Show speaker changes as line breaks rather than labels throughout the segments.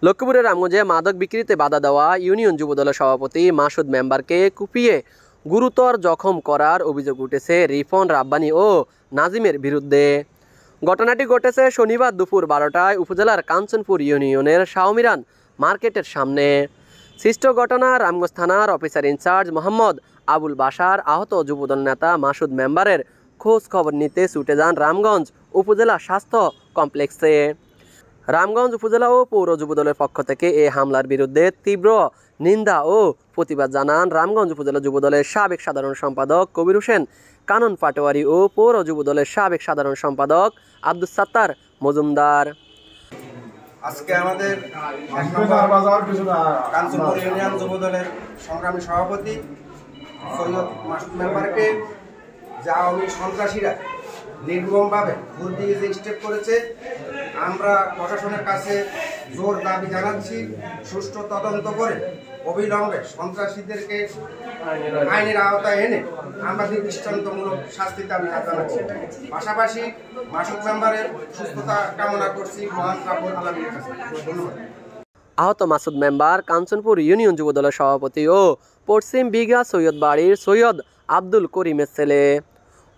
লক্ষ্মীপুরের রামগঞ্জে মাদক বিক্রিতে বাধা দেওয়া ইউনিয়ন যুবদলের সভাপতি মাসুদ মেম্বারকে কুপিয়ে গুরুতর জখম করার অভিযোগ উঠেছে রিফন রাব্বানী ও নাজিমের বিরুদ্ধে। ঘটনাটি ঘটেছে শনিবার দুপুর 12টায় উপজেলার কাঞ্চনপুর ইউনিয়নের শাওমিরান মার্কেটের সামনে। সৃষ্ট ঘটনা রামগঞ্জ থানার অফিসার ইনচার্জ মোহাম্মদ আবুল বাশার আহত যুবদল নেতা মাসুদ মেম্বারের খোঁজ খবর নিতে ছুটে যান রামগঞ্জ উপজেলা স্বাস্থ্য কমপ্লেক্সে। রামগঞ্জ উপজেলা ও পৌর যুবদলের পক্ষ থেকে এই হামলার বিরুদ্ধে তীব্র নিন্দা ও প্রতিবাদ জানান রামগঞ্জ উপজেলা যুবদলের সাবেক সাধারণ সম্পাদক কবির হোসেন কানন পাটোয়ারি ও পৌর যুবদলের সাবেক সাধারণ সম্পাদক আব্দুস সাত্তার মজুমদার।
আজকে আমাদের কাঞ্চনপুর ইউনিয়ন যুবদলের সংগ্রামী সভাপতি সৈয়দ মাসুদ মেম্বারকে যে আওয়ামী সন্ত্রাসীরা নির্মমভাবে ভুল দিয়ে যে স্টেপ করেছে, আমরা প্রশাসনের কাছে জোর দাবি জানাচ্ছি সুষ্ঠু তদন্ত করে অবিলম্বে সন্ত্রাসীদেরকে আইনের আওতায় এনে আমরা দৃষ্টান্তমূলক শাস্তি দাবি জানাচ্ছি। পাশাপাশি মাসুদ মেম্বারের সুস্থতা কামনা করছি মহান রাব্বুল আলামিনের কাছে। ধন্যবাদ।
আহত মাসুদ মেম্বার কাঞ্চনপুর ইউনিয়ন যুবদলের সভাপতি ও পশ্চিম বিঘা সৈয়দ বাড়ির সৈয়দ আব্দুল করিমের ছেলে।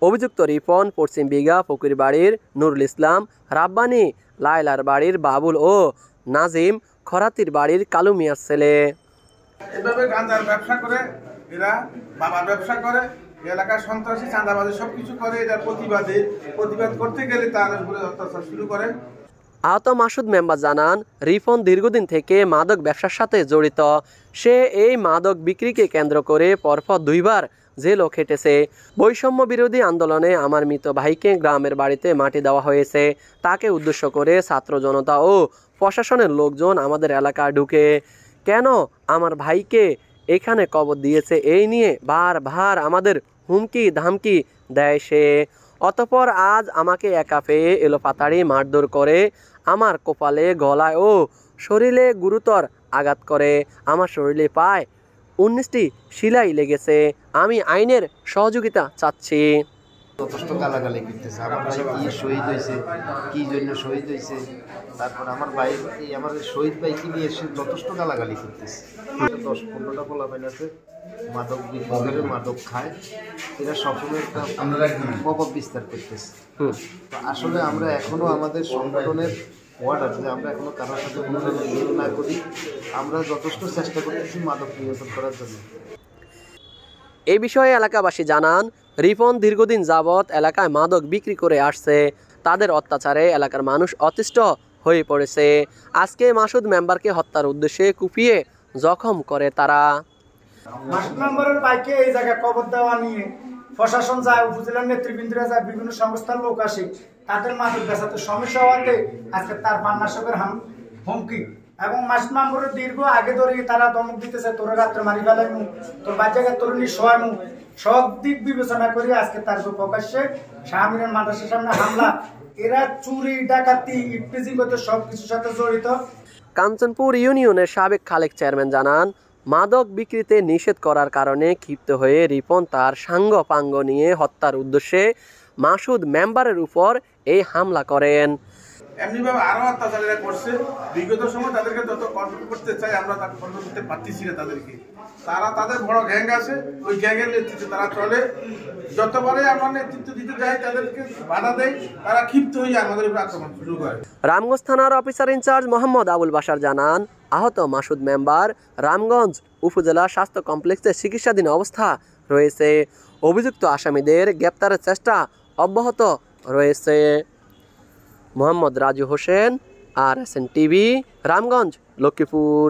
অভিযুক্ত রিফন পশ্চিম বিঘা ফকির বাড়ির নুরুল ইসলাম রাব্বানী লায়লার বাড়ির বাবুল ও নাজিম খরাতির বাড়ির কালু মিয়ার ছেলে।
এভাবে গাঁজার ব্যবসা করে এরা বাবার ব্যবসা করে, এলাকার সন্ত্রাসী চাঁদাবাজি সবকিছু করে। এটার প্রতিবাদ করতে গেলে তার উপরে অত্যাচার শুরু করে।
আহত মাসুদ মেম্বার জানান, রিফন দীর্ঘদিন থেকে মাদক ব্যবসার সাথে জড়িত। সে এই মাদক বিক্রিকে কেন্দ্র করে পরপর 2বার জেলও খেটেছে। বৈষম্য বিরোধী আন্দোলনে আমার মৃত ভাইকে গ্রামের বাড়িতে মাটি দেওয়া হয়েছে। তাকে উদ্দেশ্য করে ছাত্র জনতা ও প্রশাসনের লোকজন আমাদের এলাকায় ঢুকে কেন আমার ভাইকে এখানে কবর দিয়েছে এই নিয়ে বারবার আমাদের হুমকি ধামকি দেয় সে। অতঃপর আজ আমাকে একা পেয়ে এলোপাতাড়ি মারধর করে আমার কপালে গলায় ও শরীরে গুরুতর আঘাত করে। আমার শরীরে প্রায় 19টি সেলাই লেগেছে। আমি আইনের সহযোগিতা চাচ্ছি।
যথেষ্ট গালাগালি করতেছে। আমার ভাই কি শহীদ হয়েছে, কি জন্য শহীদ হয়েছে, তারপর আমার ভাই আমার শহীদ ভাইকে নিয়ে এসে যথেষ্ট গালাগালি করতেছে। 10-15টা পোলাপাইন আছে মাদক বিক্রি করে, মাদক খায়। এরা সবসময় একটা প্রভাব বিস্তার করতেছে। আসলে আমরা এখনো আমাদের সংগঠনের অর্ডার যে আমরা এখনো কারোর সাথে কোনো ইয়ে না করি। আমরা যথেষ্ট চেষ্টা করতেছি মাদক নিয়ন্ত্রণ করার জন্য।
এই বিষয়ে এলাকাবাসী জানান, রিফন দীর্ঘদিন যাবৎ এলাকায় মাদক বিক্রি করে আসছে। তাদের অত্যাচারে এলাকার মানুষ অতিষ্ঠ হয়ে পড়েছে। আজকে মাসুদ মেম্বারকে হত্যার উদ্দেশ্যে কুপিয়ে জখম করে তারা।
মাসুদ মেম্বারের বাইকে এই জায়গায় কবর দেওয়া নিয়ে প্রশাসন যায়, উপজেলার নেতৃবৃন্দরা যায়, বিভিন্ন সংস্থার লোক আসে। তাদের মাদক বেচাতে সমস্যা হওয়াতে আজকে তার পান্নাশকের হুমকি এবং মাসুদ মেম্বারের দীর্ঘ আগে ধরে তারা ধমক দিতেছে, তোর রাত্রে মারি ফেলাইমু, তোর বাচ্চাকে তরুণী শোয়াইমু। সব দিক বিবেচনা করে আজকে তার প্রকাশ্যে শাহমিরান মাদ্রাসার সামনে হামলা। এরা চুরি ডাকাতি ইফটিজিং করতে সবকিছুর সাথে জড়িত।
কাঞ্চনপুর ইউনিয়নের সাবেক খালেক চেয়ারম্যান জানান, মাদক বিক্রিতে নিষেধ করার কারণে ক্ষিপ্ত হয়ে রিপন তার সাঙ্গ পাঙ্গ নিয়ে হত্যার উদ্দেশ্যে মাসুদ মেম্বারের উপর এই হামলা করেন।
এমনিভাবে আরো অত্যাচারীরা করছে। বিগত সময় তাদেরকে যত কন্ট্রোল করতে চাই আমরা তাকে কন্ট্রোল করতে পারতেছি না। তারা তাদের বড় গ্যাং আছে, ওই গ্যাংয়ের নেতৃত্বে তারা চলে। যতবারে আমরা নেতৃত্ব দিতে যাই তাদেরকে বাধা দেয়, তারা ক্ষিপ্ত হয়ে আমাদের উপর আক্রমণ শুরু করে।
রামগঞ্জ থানার অফিসার ইনচার্জ মোহাম্মদ আবুল বাশার জানান, আহত মাসুদ মেম্বার রামগঞ্জ উপজেলা স্বাস্থ্য কমপ্লেক্সে চিকিৎসাধীন অবস্থা রয়েছে। অভিযুক্ত আসামিদের গ্রেপ্তারের চেষ্টা অব্যাহত রয়েছে। Mohammad Raju Hossain, RSN TV, Ramganj, Lakshmipur.